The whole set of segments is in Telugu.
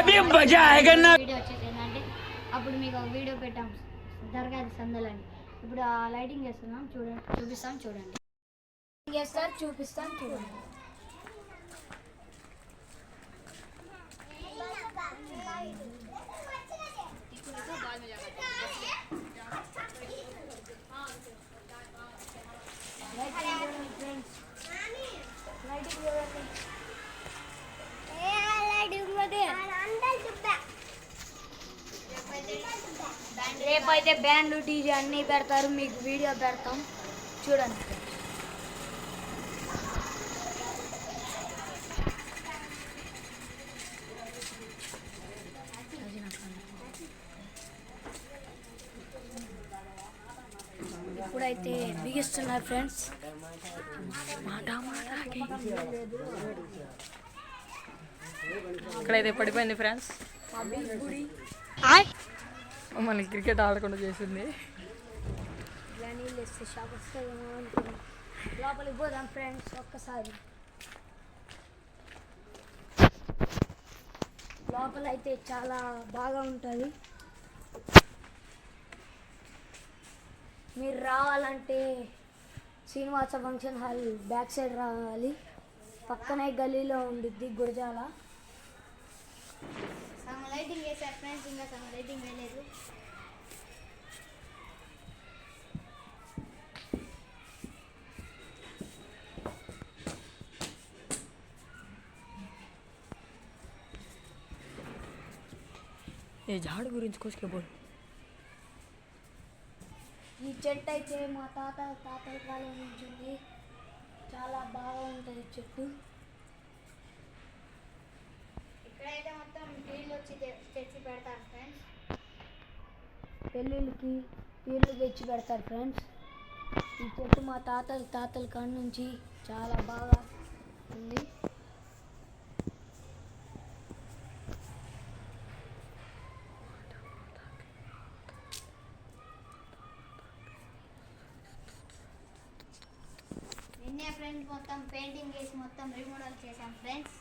వీడియో వచ్చేసి ఏంటంటే అప్పుడు మీకు ఒక వీడియో పెట్టాం దర్గా సందలని. ఇప్పుడు ఆ లైటింగ్ చేస్తున్నాం, చూపిస్తాం చూడండి. చూపిస్తాం చూడండి. రేపైతే బ్యాండ్ డీజే అన్నీ పెడతారు, మీకు వీడియో పెడతాం చూడండి. ఇప్పుడైతే బిగిస్తున్నారు ఫ్రెండ్స్. ఇక్కడైతే పడిపోయింది ఫ్రెండ్స్, మమ్మల్ని క్రికెట్ ఆడకుండా చేసింది. లోపలికి పోదాం ఫ్రెండ్స్ ఒక్కసారి. లోపల అయితే చాలా బాగా ఉంటుంది. మీరు రావాలంటే Srinivasa function hall back side రావాలి, పక్కనే గల్లీలో ఉండిద్ది గురజాల. సగం లైటింగ్ వేసారు ఫ్రెండ్స్, ఇంకా సగం లైటింగ్ వేయలేదు. ఈ జాడు గురించి కోసుకెళ్ళి ఈ చెట్టు అయితే మా తాతల కాలం నుంచి ఉంది, చాలా బాగా ఉంటుంది చెట్టు. ఇక్కడైతే మొత్తం పీర్లు వచ్చి తెచ్చి పెడతారు ఫ్రెండ్స్, పెళ్ళిళ్ళకి పీర్లు తెచ్చి పెడతారు ఫ్రెండ్స్. ఈ చెట్టు మా తాతల కాడ నుంచి చాలా బాగా ఉంది. నిన్నే ఫ్రెండ్స్ మొత్తం పెయింటింగ్ చేసి మొత్తం రిమోడల్ చేసాం friends.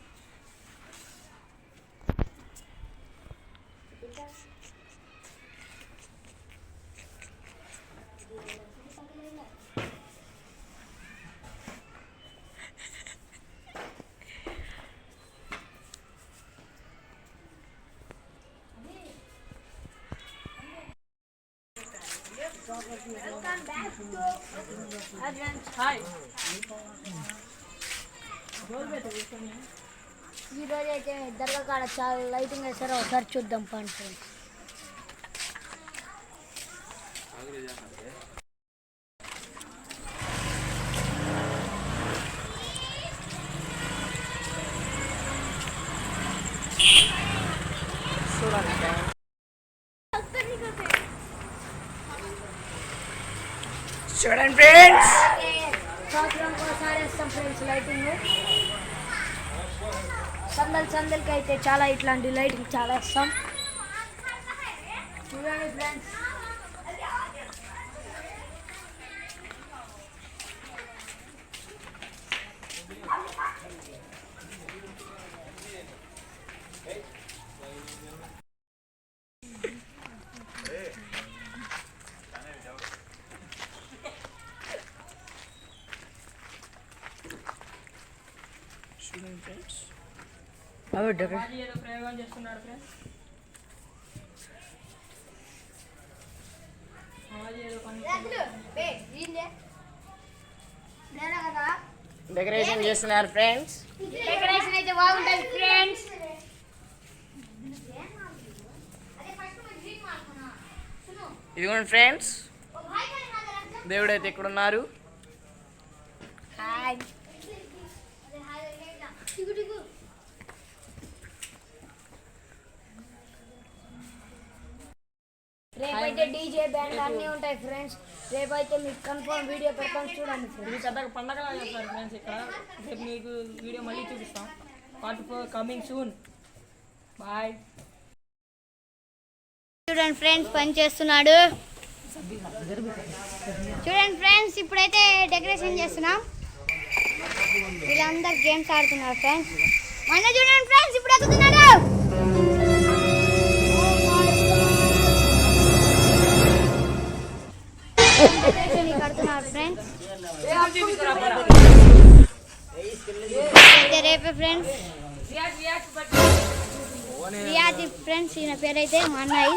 Welcome back to Advance. Hi. ఈరోజు అయితే దర్గా కాడ చాలా లైటింగ్ వేస్తారో ఒకసారి చూద్దాం పండి ఫ్రెండ్స్. చూడండి ఫ్రెండ్స్, సంవత్సరానికి ఒకసారి వేస్తాం ఫ్రెండ్స్ లైటింగ్. సందలకి అయితే చాలా ఇట్లాంటి లైటింగ్ చాలా వేస్తాం చూడండి ఫ్రెండ్స్. ప్రయోగం చేస్తున్నాడు ఫ్రెండ్స్. డెకరేషన్ చేస్తున్నారు ఫ్రెండ్స్. డెకరేషన్ అయితే బాగుంటుంది ఫ్రెండ్స్. ఇదిగోండి ఫ్రెండ్స్, దేవుడైతే ఇక్కడ ఉన్నారు. హాయ్. రేపైతే డీజే బ్యాండ్ అన్నీ ఉంటాయి ఫ్రెండ్స్. రేపైతే మీకు కన్ఫర్మ్ వీడియో పెడతాం చూడండి ఫ్రెండ్స్. ఇది పెద్ద పండగలా చేస్తారు ఫ్రెండ్స్ ఇక్కడ. రేపు మీకు వీడియో మళ్ళీ చూపిస్తాం. Part 4 coming soon. బాయ్. చూడండి ఫ్రెండ్స్, పని చేస్తున్నాడు. చూడండి ఫ్రెండ్స్, ఇప్పుడైతే డెకరేషన్ చేస్తున్నాం. వీళ్ళందరూ గేమ్స్ ఆడుతున్నారు ఫ్రెండ్స్. మన చూడండి ఫ్రెండ్స్, ఇప్పుడు ఎక్కుతున్నాడు. ఓకే ఫ్రెండ్స్, రియాజ్ ఫ్రెండ్స్, ఈయన పేరైతే మా అన్నయ్య.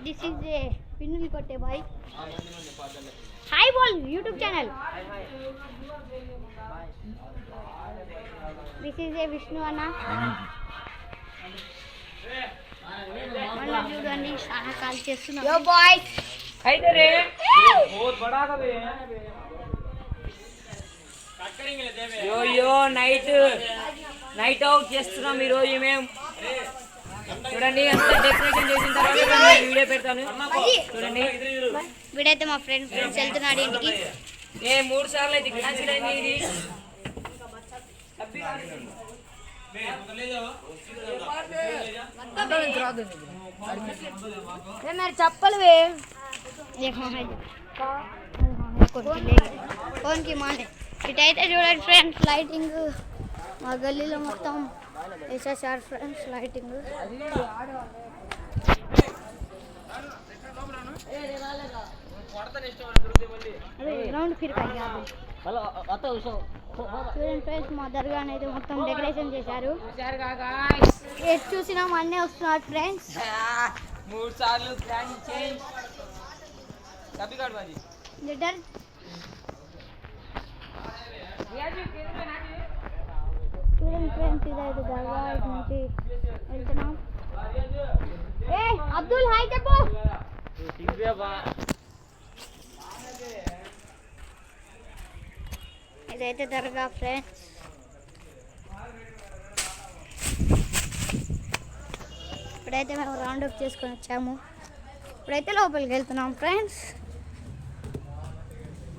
దిస్ ఈజ్ ఏ పిన్నులు కొట్టే బాయ్. హాయ్ బోల్ YouTube channel. This is a Vishnu అన్న. మళ్ళీ చూడండి చాలా కాల్ చేస్తున్నాం. యో బాయ్ యో నైట్ అవుట్ చేస్తున్నాం ఈరోజు మేము. చూడండి అంతా డెకరేషన్ చేసిన తర్వాత వీడియో పెడతాను. చూడండి వీడైతే మా ఫ్రెండ్స్ వెళ్తున్నాడు ఇంటికి. 3 సార్లు అయితే క్యాన్సిల్ అయింది ఇది. మరి చెప్పలు ఫోన్కి మాట. ఇటైతే చూడండి ఫ్రెండ్స్ లైటింగ్ మా గల్లీలో మొత్తం వేసేసారు ఫ్రెండ్స్ లైటింగ్. రౌండ్ చూడండి ఫ్రెండ్స్ మా దర్గాని అయితే మొత్తం డెకరేషన్ చేశారు. ఎటు చూసినా అన్నీ వస్తున్నారు ఫ్రెండ్స్. 3 సార్లు ప్లాన్ చేంజ్. లీడర్ చూడండి ఫ్రెండ్స్ ఇదైతే దర్గా ఇటు నుంచి వెళ్తున్నాం. ఏ అబ్దుల్ హాయ్ చెప్పు. ఇదైతే దర్గా ఫ్రెండ్స్. ఇప్పుడైతే మేము రౌండ్ అప్ చేసుకొని వచ్చాము. ఇప్పుడైతే లోపలికి వెళ్తున్నాం ఫ్రెండ్స్.